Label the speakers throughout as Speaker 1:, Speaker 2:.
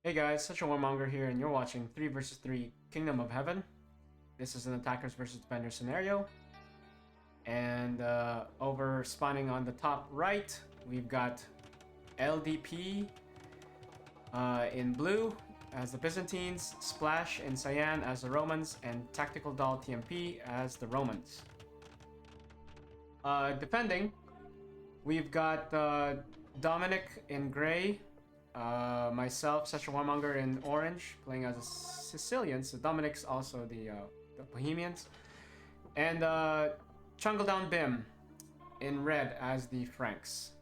Speaker 1: Hey guys, SuchAWarmonger here, and you're watching 3 vs 3 Kingdom of Heaven. This is an attackers versus defenders scenario. And over spawning on the top right, we've got LDP in blue as the Byzantines, Splash in cyan as the Romans, and Tactical Doll TMP as the Romans. Defending, we've got Dominik in gray, myself, SuchAWarmonger in orange, playing as a Sicilian, so Dominik's also the Bohemians, and Chungledown Bim in red as the Franks.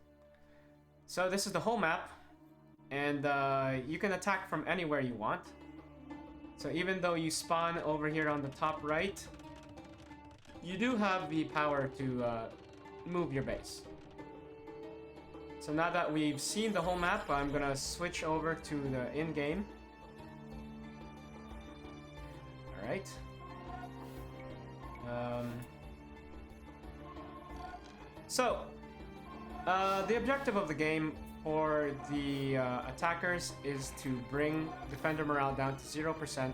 Speaker 1: So this is the whole map, and you can attack from anywhere you want. So even though you spawn over here on the top right, you do have the power to move your base. So now that we've seen the whole map, I'm gonna switch over to the in-game. Alright. The objective of the game for the attackers is to bring defender morale down to 0%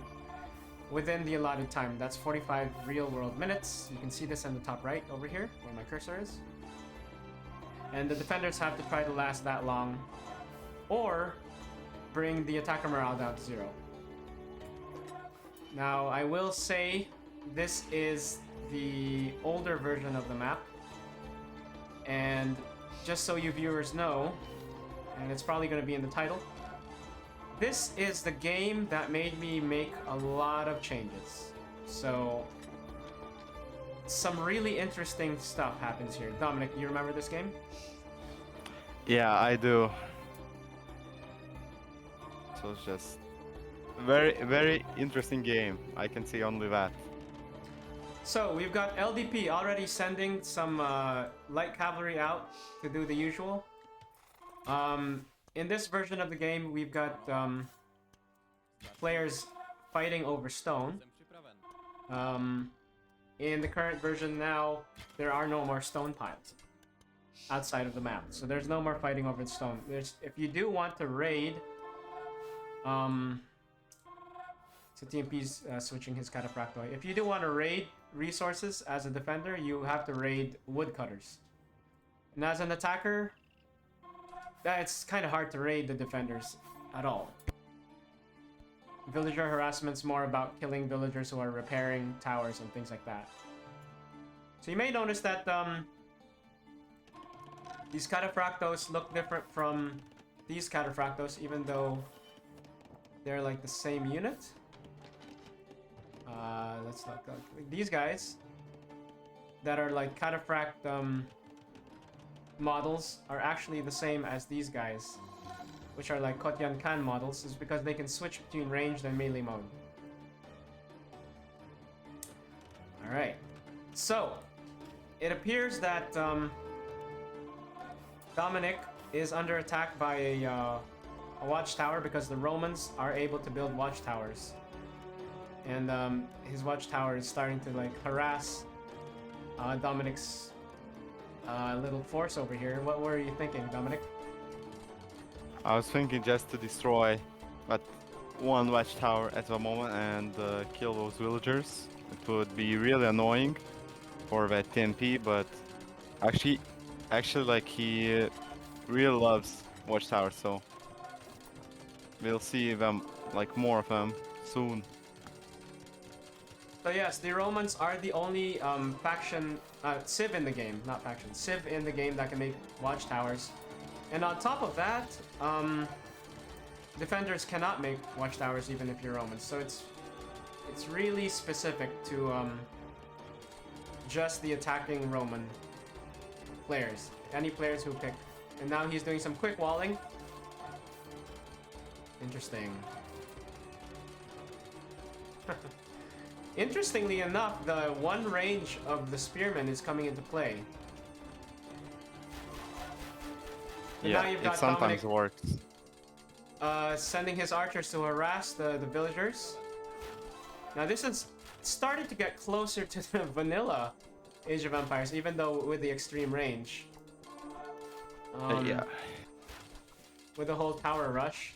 Speaker 1: within the allotted time. That's 45 real-world minutes. You can see this in the top right over here, where my cursor is. And the defenders have to try to last that long, or bring the attacker morale down to 0. Now, I will say this is the older version of the map, and just so you viewers know, and it's probably going to be in the title, this is the game that made me make a lot of changes. So, some really interesting stuff happens here. Dominik, you remember this game?
Speaker 2: Yeah, I do. So it's just very interesting game. I can see only that.
Speaker 1: So we've got LDP already sending some light cavalry out to do the usual. In this version of the game, we've got players fighting over stone. In the current version now, there are no more stone piles outside of the map, so there's no more fighting over the stone. If you do want to raid, so TMP's switching his cataphractoid. If you do want to raid resources as a defender, you have to raid woodcutters. And as an attacker, it's kind of hard to raid the defenders at all. Villager harassment's more about killing villagers who are repairing towers and things like that. So you may notice that these cataphractos look different from these cataphractos, even though they're like the same unit. Let's look. These guys that are like cataphract models are actually the same as these guys, which are like Kotyan Khan models, is because they can switch between ranged and melee mode. Alright, so it appears that Dominik is under attack by a watchtower because the Romans are able to build watchtowers. And his watchtower is starting to like harass Dominik's little force over here. What were you thinking, Dominik?
Speaker 2: I was thinking just to destroy that one watchtower at the moment and kill those villagers. It would be really annoying for that TMP, but actually like he really loves watchtowers, so we'll see them, like more of them soon.
Speaker 1: So yes, the Romans are the only faction, civ in the game, not faction, civ in the game that can make watchtowers. And on top of that, defenders cannot make watchtowers even if you're Romans. So it's really specific to just the attacking Roman players, any players who pick. And now he's doing some quick walling. Interesting. Interestingly enough, the one range of the spearmen is coming into play. And
Speaker 2: yeah,
Speaker 1: now you've got
Speaker 2: it sometimes
Speaker 1: Dominik,
Speaker 2: works.
Speaker 1: sending his archers to harass the villagers. Now this is starting to get closer to the vanilla Age of Empires, even though with the extreme range.
Speaker 2: Yeah.
Speaker 1: With the whole tower rush.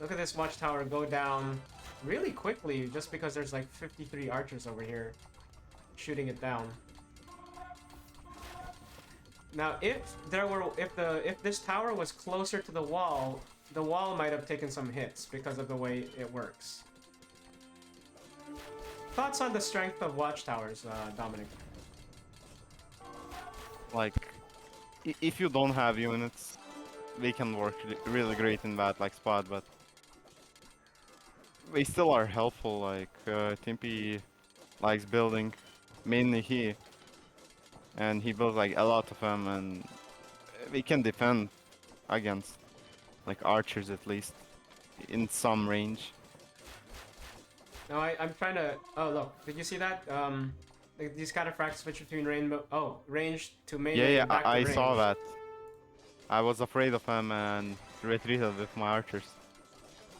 Speaker 1: Look at this watchtower go down really quickly just because there's like 53 archers over here shooting it down. Now, if this tower was closer to the wall might have taken some hits because of the way it works. Thoughts on the strength of watchtowers, Dominic?
Speaker 2: Like, if you don't have units, they can work really great in that like spot, but they still are helpful. Like Timpy likes building, mainly he, and he builds like a lot of them, and they can defend against like archers at least in some range.
Speaker 1: No, I'm trying to. Oh, look! Did you see that? These cataphracts switch between range to melee.
Speaker 2: Yeah,
Speaker 1: and back to
Speaker 2: I
Speaker 1: range.
Speaker 2: saw that. I was afraid of him and retreated with my archers.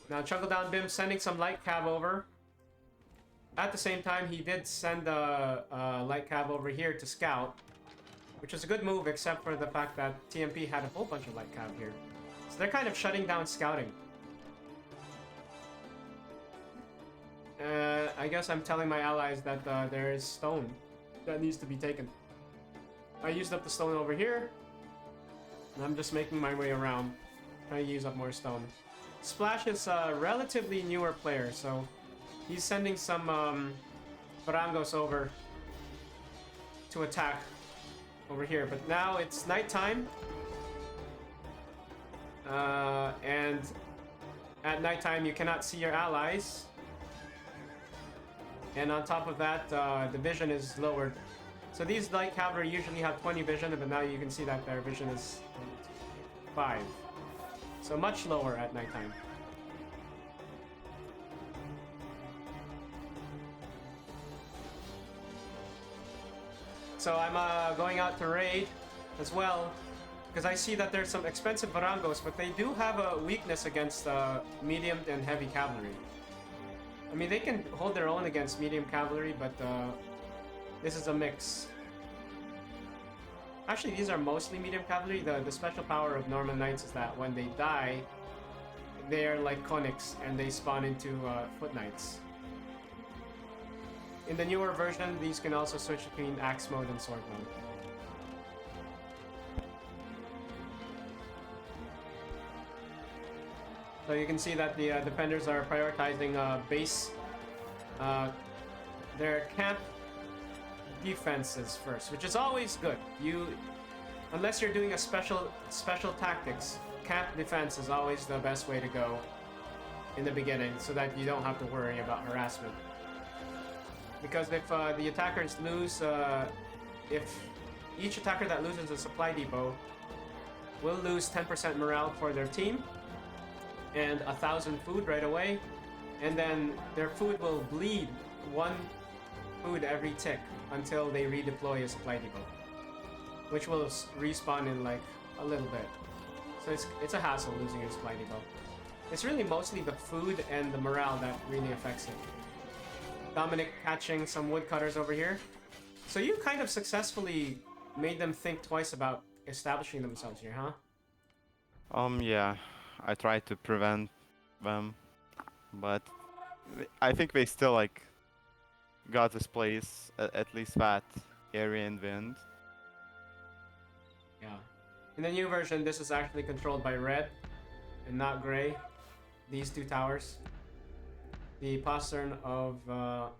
Speaker 1: Now Chungledown Bim sending some light cav over. At the same time, he did send a light cav over here to scout, which was a good move, except for the fact that TMP had a whole bunch of light cav here. So they're kind of shutting down scouting. I guess I'm telling my allies that there is stone that needs to be taken. I used up the stone over here, and I'm just making my way around, trying to use up more stone. Splash is a relatively newer player, so he's sending some Barangos over to attack over here. But now it's nighttime, and at nighttime you cannot see your allies. And on top of that, the vision is lowered. So these light cavalry usually have 20 vision, but now you can see that their vision is 5. So much lower at nighttime. So I'm going out to raid as well, because I see that there's some expensive Barangos, but they do have a weakness against medium and heavy cavalry. I mean, they can hold their own against medium cavalry, but this is a mix. Actually, these are mostly medium cavalry. The special power of Norman Knights is that when they die, they are like conics, and they spawn into foot knights. In the newer version, these can also switch between axe mode and sword mode. So you can see that the defenders are prioritizing base, their camp defenses first, which is always good. Unless you're doing a special tactics, camp defense is always the best way to go in the beginning, so that you don't have to worry about harassment. Because if the attackers lose, if each attacker that loses a supply depot will lose 10% morale for their team, and 1,000 food right away, and then their food will bleed 1 food every tick until they redeploy a supply depot, which will respawn in like a little bit. So it's a hassle losing your supply depot. It's really mostly the food and the morale that really affects it. Dominic catching some woodcutters over here. So you kind of successfully made them think twice about establishing themselves here, huh?
Speaker 2: Yeah. I tried to prevent them, but I think they still like got this place, at least that area in the end.
Speaker 1: Yeah. In the new version, this is actually controlled by red and not gray. These 2 towers. The postern of,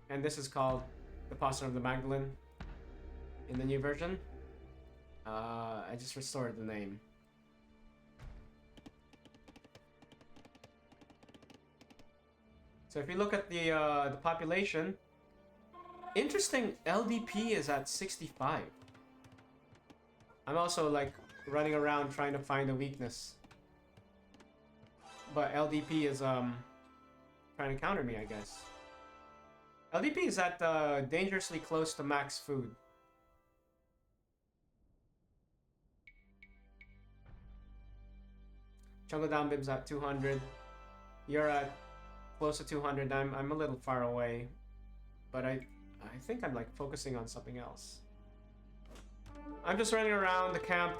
Speaker 1: and this is called the postern of the Magdalene in the new version. I just restored the name. So if you look at the population, interesting, LDP is at 65. I'm also like running around trying to find a weakness. But LDP is trying to counter me, I guess. LDP is at dangerously close to max food. Chungledown Bim's at 200. You're at close to 200. I'm a little far away, but I think I'm like focusing on something else. I'm just running around the camp,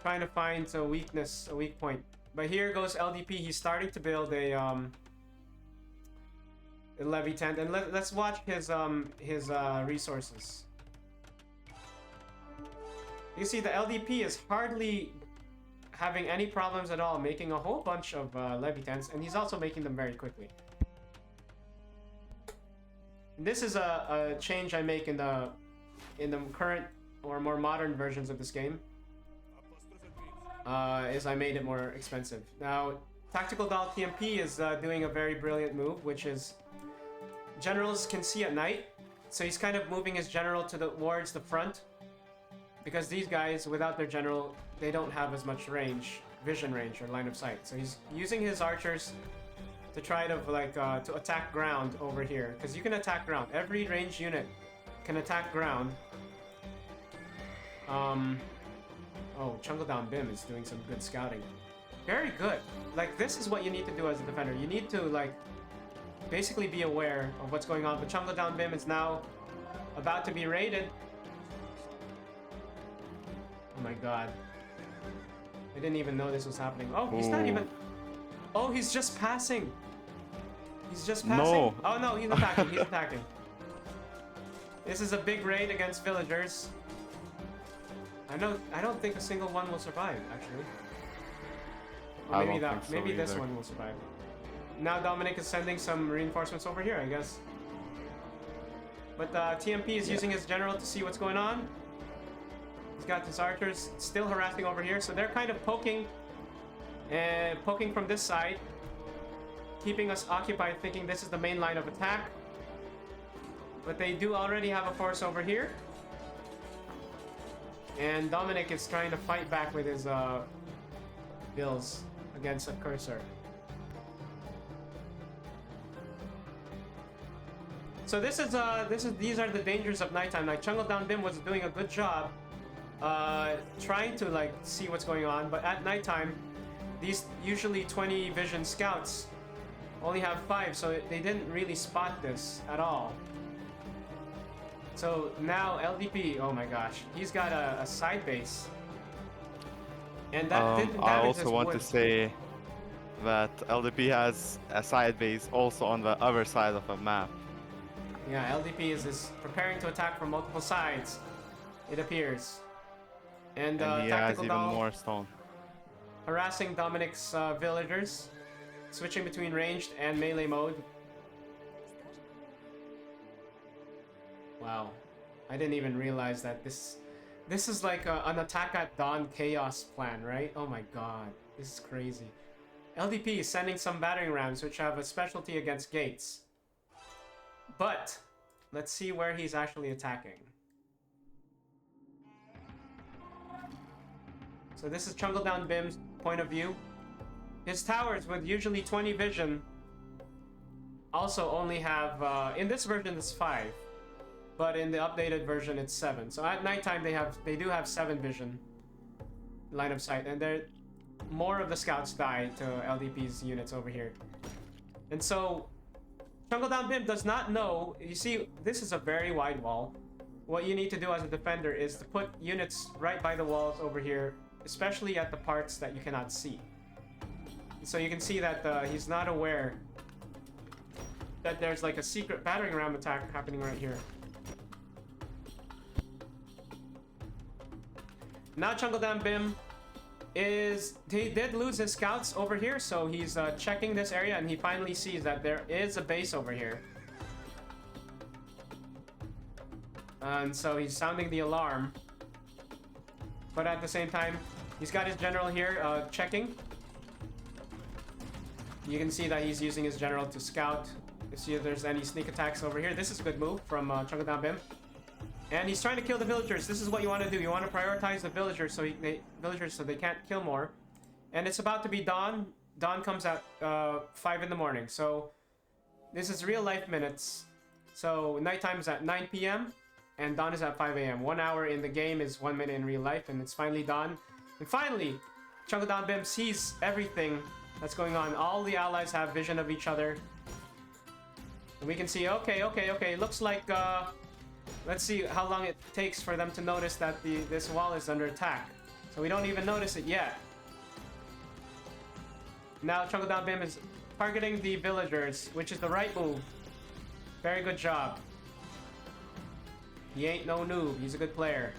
Speaker 1: trying to find a weakness, a weak point But here goes LDP. He's starting to build a levy tent, and let's watch his resources. You see, the LDP is hardly having any problems at all, making a whole bunch of levy tents, and he's also making them very quickly. This is a change I make in the current or more modern versions of this game. Is I made it more expensive. Now, Tactical Doll TMP is doing a very brilliant move, which is generals can see at night. So he's kind of moving his general towards the front, because these guys, without their general, they don't have as much vision range or line of sight. So he's using his archers to try to to attack ground over here, because you can attack ground. Every ranged unit can attack ground. Oh, Chungledown Bim is doing some good scouting. Very good. Like, this is what you need to do as a defender. You need to, like, basically be aware of what's going on. But Chungledown Bim is now about to be raided. Oh my god. I didn't even know this was happening. Oh, he's not even... Oh, he's just passing. He's just passing.
Speaker 2: No.
Speaker 1: Oh no, he's attacking. He's attacking. This is a big raid against villagers. I don't think a single one will survive, actually. Or maybe this one will survive. Now Dominik is sending some reinforcements over here, I guess. But TMP is using his general to see what's going on. He's got his archers still harassing over here, so they're kind of poking from this side, keeping us occupied, thinking this is the main line of attack. But they do already have a force over here. And Dominik is trying to fight back with his bills against a cursor. So these are the dangers of nighttime. Like, Chungledown Bim was doing a good job trying to like see what's going on, but at nighttime these usually 20 vision scouts only have 5, so they didn't really spot this at all. So now LDP, oh my gosh, he's got a side base. And that didn't damage
Speaker 2: I also
Speaker 1: his
Speaker 2: want
Speaker 1: wood.
Speaker 2: to say that LDP has a side base also on the other side of the map.
Speaker 1: Yeah, LDP is preparing to attack from multiple sides, it appears. And
Speaker 2: he has
Speaker 1: Tactical
Speaker 2: even
Speaker 1: Doll
Speaker 2: more stone.
Speaker 1: harassing Dominik's villagers, switching between ranged and melee mode. Wow, I didn't even realize that this is like an attack at dawn chaos plan, right? Oh my god, this is crazy. LDP is sending some battering rams which have a specialty against gates. But let's see where he's actually attacking. So this is Chungledown Bim's point of view. His towers with usually 20 vision also only have, in this version it's 5. But in the updated version it's 7. So at nighttime they do have 7 vision line of sight, and more of the scouts die to LDP's units over here. And so Chungledown Bim does not know. You see, this is a very wide wall. What you need to do as a defender is to put units right by the walls over here, especially at the parts that you cannot see. So you can see that he's not aware that there's like a secret battering ram attack happening right here. Now Chungledown Bim he did lose his scouts over here, so he's checking this area, and he finally sees that there is a base over here. And so he's sounding the alarm. But at the same time, he's got his general here checking. You can see that he's using his general to scout to see if there's any sneak attacks over here. This is a good move from Chungledown Bim. And he's trying to kill the villagers. This is what you want to do. You want to prioritize the villagers so they can't kill more. And it's about to be dawn. Dawn comes at 5 in the morning. So this is real life minutes. So nighttime is at 9 p.m. and dawn is at 5 a.m. 1 hour in the game is 1 minute in real life, and it's finally dawn. And finally, Chungledown Bim sees everything that's going on. All the allies have vision of each other. And we can see, okay. Looks like let's see how long it takes for them to notice that this wall is under attack. So we don't even notice it yet. Now Chungledown Bim is targeting the villagers, which is the right move. Very good job. He ain't no noob. He's a good player.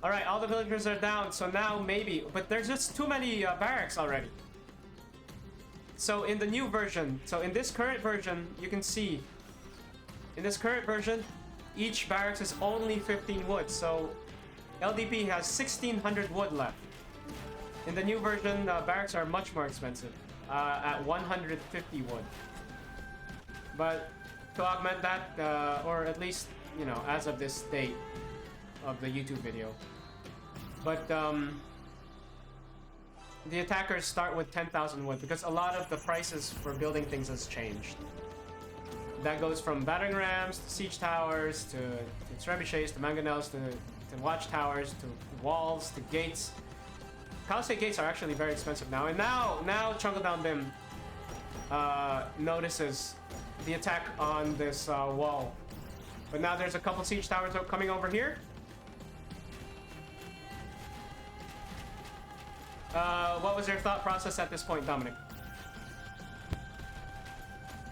Speaker 1: Alright, all the villagers are down, so now maybe... But there's just too many barracks already. So in the new version, so in this current version, you can see... In this current version, each barracks is only 15 wood, so LDP has 1600 wood left. In the new version, barracks are much more expensive, at 150 wood. But to augment that, or at least, you know, as of this date of the YouTube video. But the attackers start with 10,000 wood because a lot of the prices for building things has changed. That goes from battering rams to siege towers to trebuchets to mangonels to watchtowers to walls to gates. Palisade gates are actually very expensive now, and now Chungledown Bim notices the attack on this wall. But now there's a couple siege towers coming over here. What was your thought process at this point, Dominik?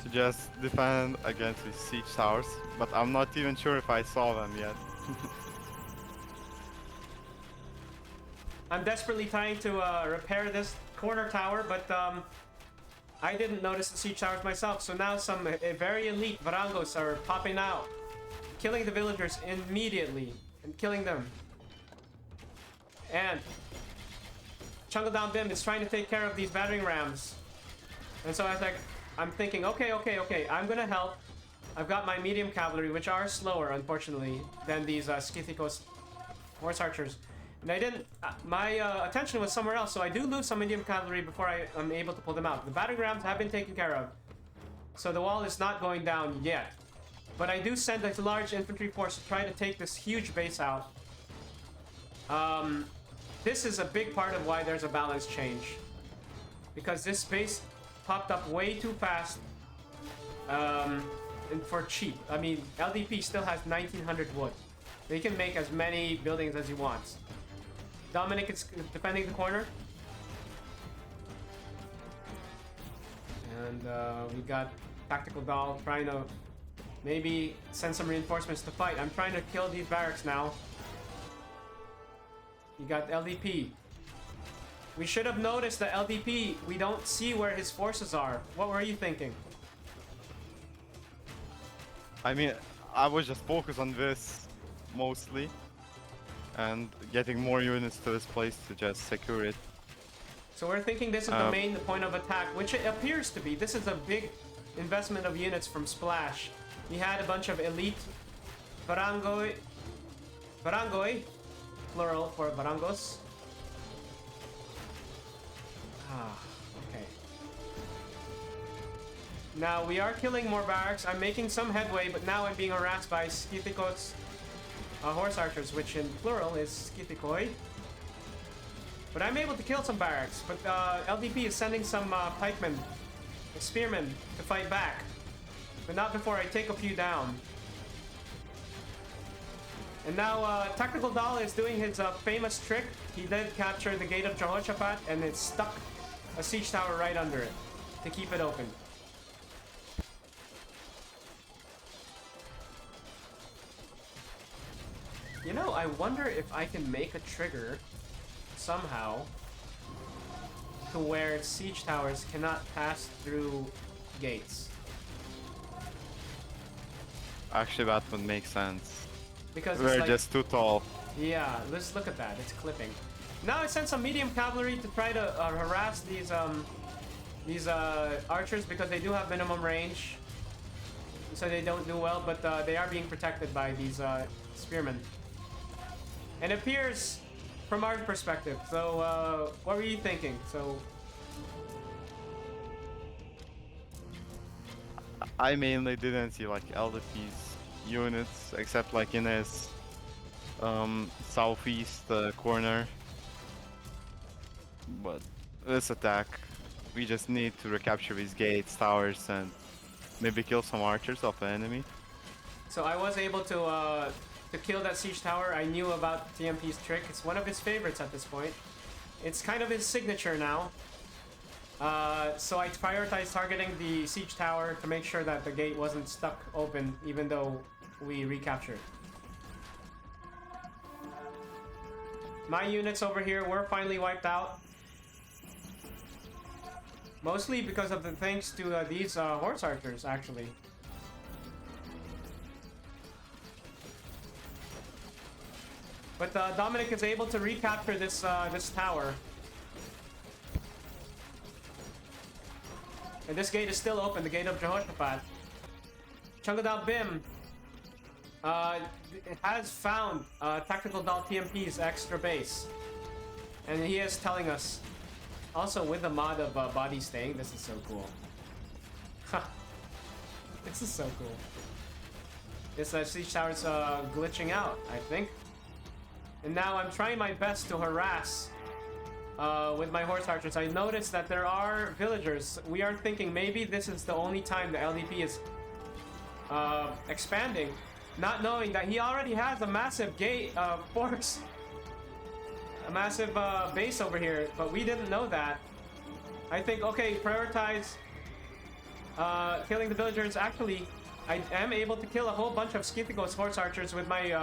Speaker 2: To just defend against these siege towers, but I'm not even sure if I saw them yet.
Speaker 1: I'm desperately trying to repair this corner tower, but I didn't notice the siege towers myself. So now some very elite Varangos are popping out, killing the villagers immediately and killing them. And Chungledown Bim is trying to take care of these battering rams. And so I'm thinking, okay, I'm gonna help. I've got my medium cavalry, which are slower, unfortunately, than these Skithikos horse archers. And I didn't, my attention was somewhere else, so I do lose some medium cavalry before I'm able to pull them out. The battering rams have been taken care of, so the wall is not going down yet. But I do send a large infantry force to try to take this huge base out. This is a big part of why there's a balance change. Because this base popped up way too fast, and for cheap. I mean, LDP still has 1900 wood. They can make as many buildings as he wants. Dominik is defending the corner. And we got Tactical Doll trying to maybe send some reinforcements to fight. I'm trying to kill these barracks now. You got LDP. We should have noticed that LDP, we don't see where his forces are. What were you thinking?
Speaker 2: I mean, I was just focused on this mostly and getting more units to this place to just secure it.
Speaker 1: So we're thinking this is the main point of attack, which it appears to be. This is a big investment of units from Splash. He had a bunch of elite barangay, plural for barangos. Okay. Now we are killing more barracks. I'm making some headway, but now I'm being harassed by Skithikos horse archers, which in plural is Skithikoi. But I'm able to kill some barracks. But LDP is sending some pikemen, spearmen, to fight back. But not before I take a few down. And now Tactical Doll is doing his famous trick. He did capture the Gate of Jehoshaphat, and it stuck a siege tower right under it to keep it open. You know, I wonder if I can make a trigger somehow to where siege towers cannot pass through gates.
Speaker 2: Actually, that would make sense.
Speaker 1: Because
Speaker 2: we're
Speaker 1: like,
Speaker 2: just too tall.
Speaker 1: Yeah, let's look at that. It's clipping. Now I sent some medium cavalry to try to harass these archers because they do have minimum range, so they don't do well. But they are being protected by these spearmen. And it appears from our perspective. So what were you thinking? So
Speaker 2: I mainly didn't see like LDP's units except like in his southeast corner. But this attack, we just need to recapture these gates, towers, and maybe kill some archers of the enemy.
Speaker 1: So I was able to kill that siege tower. I knew about TMP's trick. It's one of his favorites at this point. It's kind of his signature now. So I prioritized targeting the siege tower to make sure that the gate wasn't stuck open, even though we recaptured. My units over here were finally wiped out. Mostly because of the thanks to these horse archers, actually. But Dominik is able to recapture this this tower. And this gate is still open, the gate of Jehoshaphat. Chungledown Bim has found Tactical Doll TMP's extra base. And he is telling us, also with the mod of body staying, this is so cool. This is so cool. This siege tower's glitching out, I think. And now I'm trying my best to harass with my horse archers. I noticed that there are villagers. We are thinking maybe this is the only time the LDP is expanding, not knowing that he already has a massive gate force, a massive base over here, but we didn't know that. I think, okay, prioritize killing the villagers. Actually, I am able to kill a whole bunch of Skithigos horse archers with my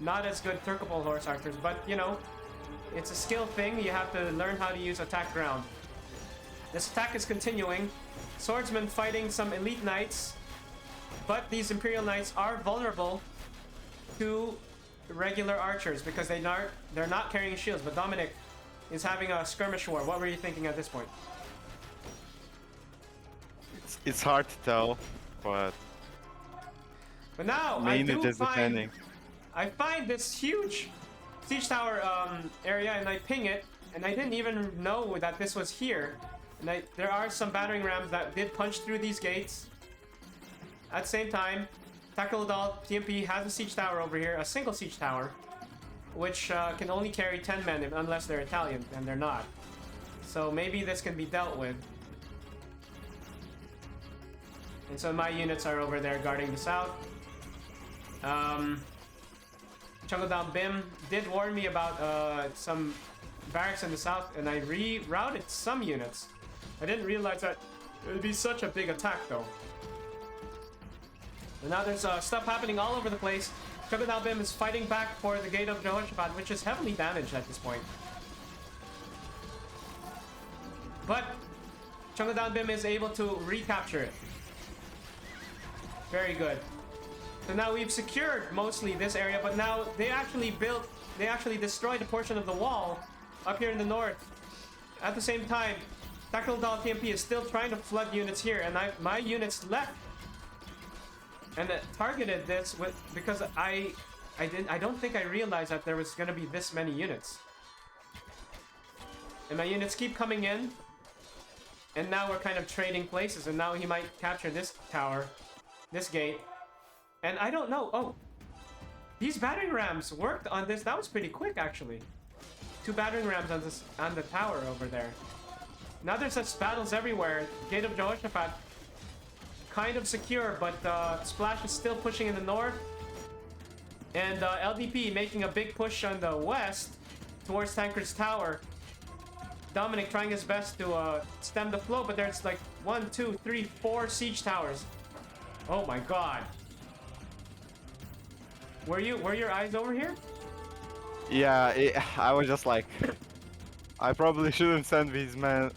Speaker 1: not as good Turkopol horse archers, but you know, it's a skill thing. You have to learn how to use attack ground. This attack is continuing. Swordsmen fighting some elite knights, but these Imperial Knights are vulnerable to regular archers because they're not carrying shields. But Dominik is having a skirmish war. What were you thinking at this point?
Speaker 2: It's hard to tell, but
Speaker 1: now I find this huge siege tower area, and I ping it, and I didn't even know that this was here. And there are some battering rams that did punch through these gates. At the same time, Tactical Doll TMP has a siege tower over here, a single siege tower, which can only carry 10 men unless they're Italian, and they're not. So maybe this can be dealt with. And so my units are over there guarding the south. Chungledown Bim did warn me about some barracks in the south, and I rerouted some units. I didn't realize that it would be such a big attack, though. And now there's stuff happening all over the place. Chungledown Bim is fighting back for the gate of Jehoshaphat, which is heavily damaged at this point. But Chungledown Bim is able to recapture it. Very good. So now we've secured mostly this area, but now they actually destroyed a portion of the wall up here in the north. At the same time, Tactical Doll TMP is still trying to flood units here, and my units left and targeted this because I don't think I realized that there was gonna be this many units. And my units keep coming in, and now we're kind of trading places, and now he might capture this tower, this gate. And I don't know. Oh, these battering rams worked on this. That was pretty quick, actually. 2 battering rams on the tower over there. Now there's such battles everywhere. Gate of Jehoshaphat kind of secure, but Splash is still pushing in the north. And LDP making a big push on the west towards Tancred's tower. Dominik trying his best to stem the flow, but there's like 1, 2, 3, 4 siege towers. Oh my god. Were your eyes over here?
Speaker 2: yeah, I was just like, I probably shouldn't send these men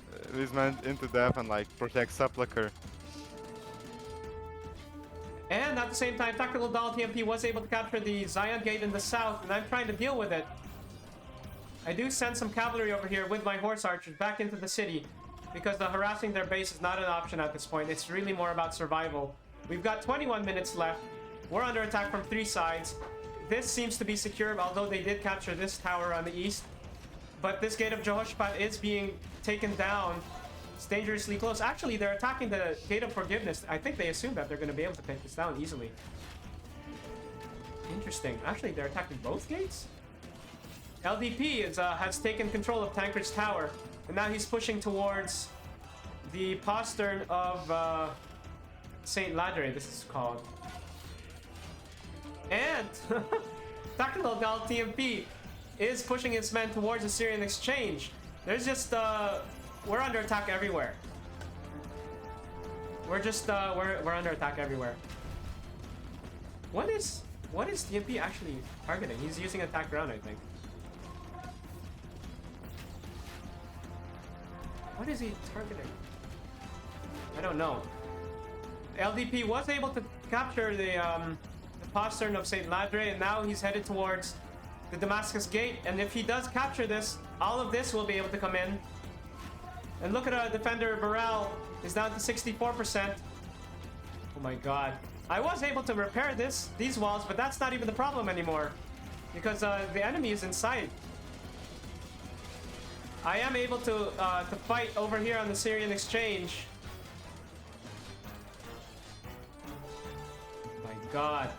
Speaker 2: into death and like protect Sepulcher.
Speaker 1: And at the same time, Tactical Doll TMP was able to capture the Zion Gate in the south, and I'm trying to deal with it. I do send some cavalry over here with my horse archers back into the city, because the harassing their base is not an option at this point. It's really more about survival. We've got 21 minutes left. We're under attack from 3 sides. This seems to be secure, although they did capture this tower on the east. But this gate of Jehoshaphat is being taken down. It's dangerously close. Actually, they're attacking the Gate of Forgiveness. I think they assume that they're going to be able to take this down easily. Interesting. Actually, they're attacking both gates? LDP has taken control of Tancred's tower. And now he's pushing towards the postern of St. Ladre, this is called. And Tactical Doll TMP is pushing his men towards the Syrian exchange. There's just we're under attack everywhere. We're just we're under attack everywhere. What is TMP actually targeting? He's using attack ground, I think. What is he targeting? I don't know. LDP was able to capture the postern of St. Ladre, and now he's headed towards the Damascus Gate. And if he does capture this, all of this will be able to come in. And look at our defender morale is down to 64%. Oh my god. I was able to repair these walls, but that's not even the problem anymore. Because the enemy is inside. I am able to fight over here on the Syrian exchange. Oh my god.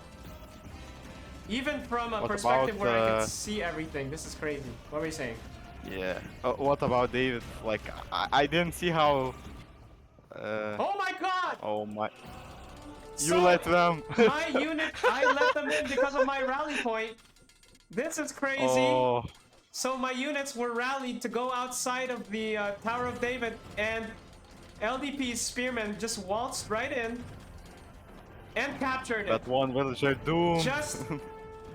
Speaker 1: Even from a perspective where I can see everything, this is crazy. What were you saying?
Speaker 2: Yeah. What about David? Like, I didn't see how...
Speaker 1: oh my god!
Speaker 2: Oh my...
Speaker 1: So,
Speaker 2: you let them!
Speaker 1: My unit, I let them in because of my rally point. This is crazy.
Speaker 2: Oh.
Speaker 1: So my units were rallied to go outside of the Tower of David, and LDP's spearmen just waltzed right in and captured it.
Speaker 2: That one villager doomed.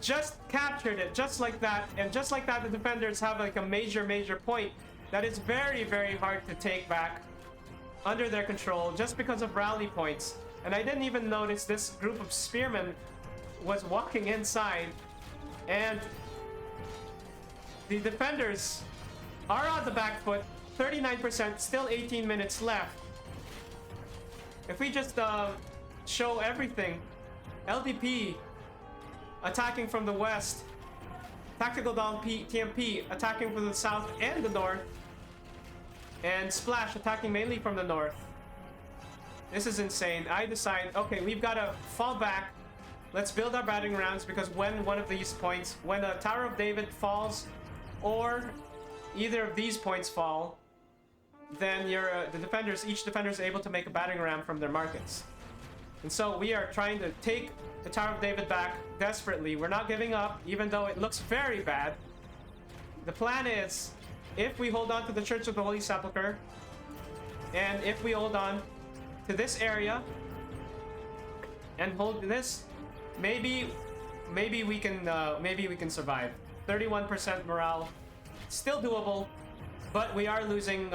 Speaker 1: Just captured it, just like that. And just like that, the defenders have like a major point that is very, very hard to take back under their control just because of rally points. And I didn't even notice this group of spearmen was walking inside, and the defenders are on the back foot, 39%, still 18 minutes left. If we just show everything, LDP attacking from the west, Tactical Dawn TMP attacking from the south and the north, and Splash attacking mainly from the north. This is insane. I decide, okay, we've got to fall back. Let's build our battering rams, because when one of these points, when the Tower of David falls, or either of these points fall, then each defender is able to make a battering ram from their markets. And so we are trying to take the Tower of David back desperately. We're not giving up, even though it looks very bad. The plan is, if we hold on to the Church of the Holy Sepulchre, and if we hold on to this area and hold this, maybe we can survive. 31% morale, still doable, but we are losing.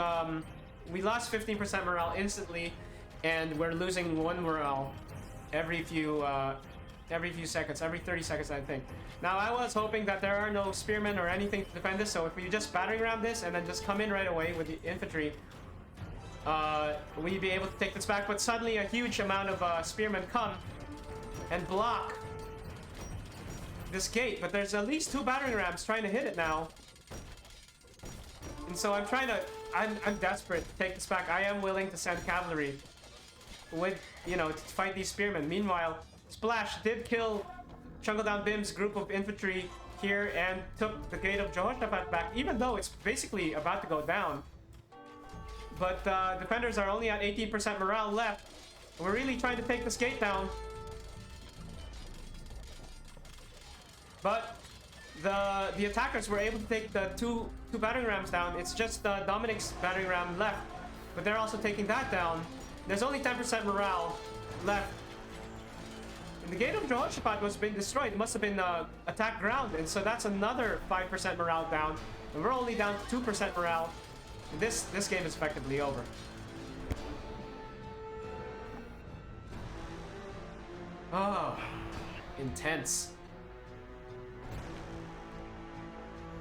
Speaker 1: We lost 15% morale instantly, and we're losing 1 morale every few seconds, every 30 seconds, I think. Now, I was hoping that there are no spearmen or anything to defend this, so if we just battering ram this and then just come in right away with the infantry, we'd be able to take this back. But suddenly, a huge amount of spearmen come and block this gate, but there's at least 2 battering rams trying to hit it now. And so I'm desperate to take this back. I am willing to send cavalry with, to fight these spearmen. Meanwhile, Splash did kill Chungledown Bim's group of infantry here and took the gate of Jehoshaphat back, even though it's basically about to go down. But defenders are only at 18% morale left. We're really trying to take this gate down. But the attackers were able to take the two battering rams down. It's just Dominik's battering ram left, but they're also taking that down. There's only 10% morale left. And the gate of Jehoshaphat was being destroyed. It must have been attack ground, and so that's another 5% morale down. And we're only down to 2% morale. And this game is effectively over. Oh, intense.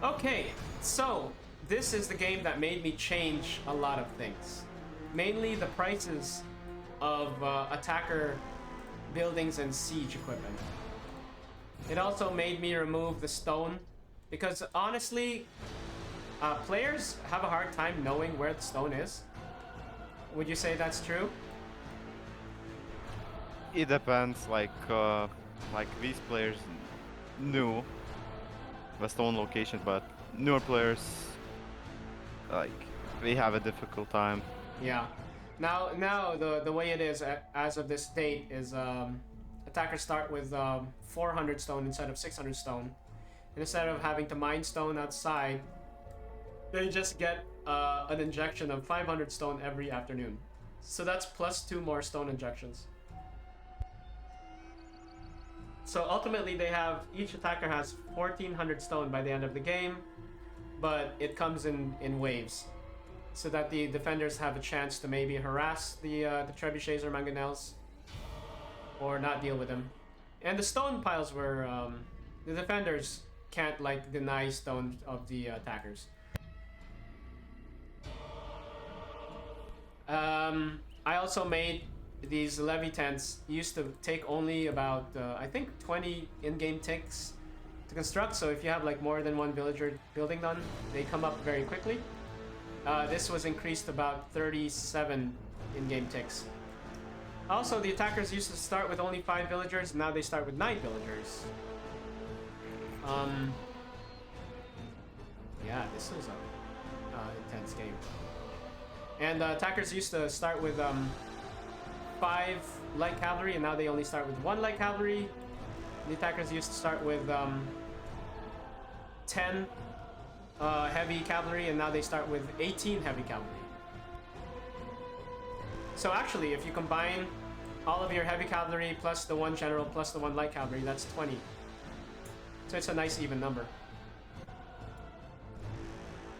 Speaker 1: Okay, so this is the game that made me change a lot of things. Mainly the prices of attacker buildings and siege equipment. It also made me remove the stone, because honestly, players have a hard time knowing where the stone is. Would you say that's true?
Speaker 2: It depends. Like these players knew the stone location, but newer players, like, they have a difficult time.
Speaker 1: Yeah. Now the way it is as of this date is attackers start with 400 stone instead of 600 stone. And instead of having to mine stone outside, they just get an injection of 500 stone every afternoon. So that's plus 2 more stone injections. So ultimately each attacker has 1400 stone by the end of the game, but it comes in waves, so that the defenders have a chance to maybe harass the trebuchets or mangonels, or not deal with them. And the stone piles were the defenders can't like deny stone of the attackers. I also made these levy tents. Used to take only about I think 20 in-game ticks to construct, so if you have like more than one villager building done, they come up very quickly. This was increased about 37 in-game ticks. Also, the attackers used to start with only 5 villagers, now they start with 9 villagers. Yeah, this is a intense game. And attackers used to start with 5 light cavalry, and now they only start with 1 light cavalry. The attackers used to start with 10 heavy cavalry, and now they start with 18 heavy cavalry. So actually, if you combine all of your heavy cavalry plus the 1 general plus the 1 light cavalry, that's 20. So it's a nice even number.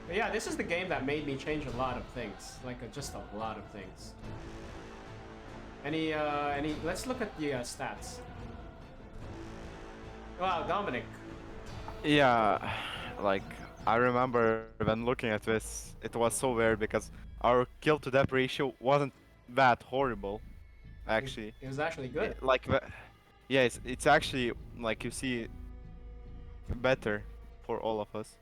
Speaker 1: But yeah, this is the game that made me change a lot of things. Like, just a lot of things. Let's look at the stats. Wow, Dominik.
Speaker 2: Yeah, like I remember when looking at this, it was so weird because our kill to death ratio wasn't that horrible, actually.
Speaker 1: It was actually good.
Speaker 2: Yeah, it's actually, like, you see, better for all of us.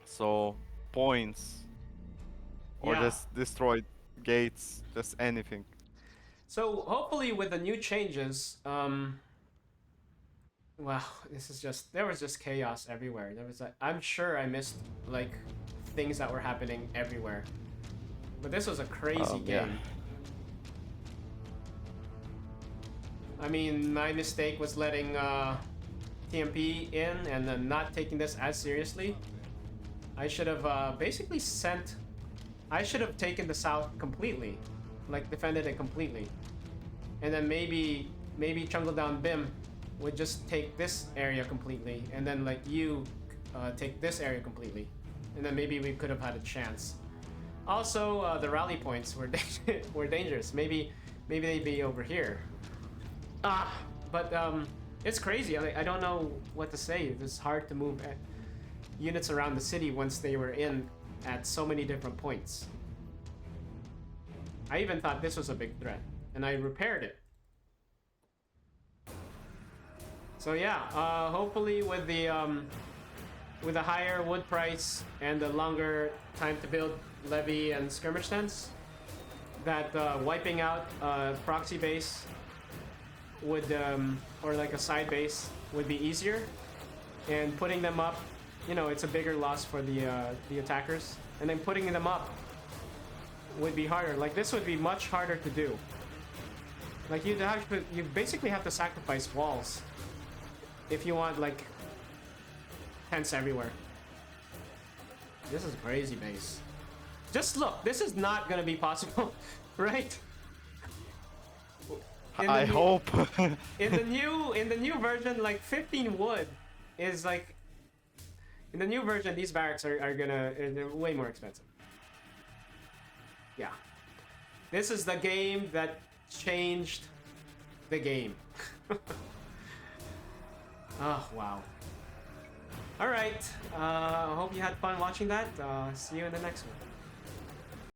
Speaker 2: So points, or
Speaker 1: Yeah.
Speaker 2: just destroyed gates, just anything.
Speaker 1: So hopefully with the new changes, wow, there was just chaos everywhere. I'm sure I missed like things that were happening everywhere. But this was a crazy game.
Speaker 2: Yeah.
Speaker 1: I mean, my mistake was letting TMP in and then not taking this as seriously. I should have basically I should have taken the south completely, like defended it completely, and then maybe Chungledown Bim would just take this area completely, and then like you take this area completely, and then maybe we could have had a chance. Also, the rally points were were dangerous. Maybe they'd be over here. But it's crazy. I don't know what to say. It's hard to move units around the city once they were in at so many different points. I even thought this was a big threat, and I repaired it. So yeah, hopefully with the higher wood price and the longer time to build levy and skirmish tents, that wiping out proxy base would or like a side base would be easier, and putting them up, you know, it's a bigger loss for the attackers, and then putting them up would be harder. Like this would be much harder to do. Like you basically have to sacrifice walls if you want like tents everywhere. This is a crazy base. Just look, this is not gonna be possible, right?
Speaker 2: I hope.
Speaker 1: in the new version, like 15 wood is like. In the new version, these barracks they're way more expensive. Yeah. This is the game that changed the game. Oh, wow. Alright, I hope you had fun watching that. See you in the next one.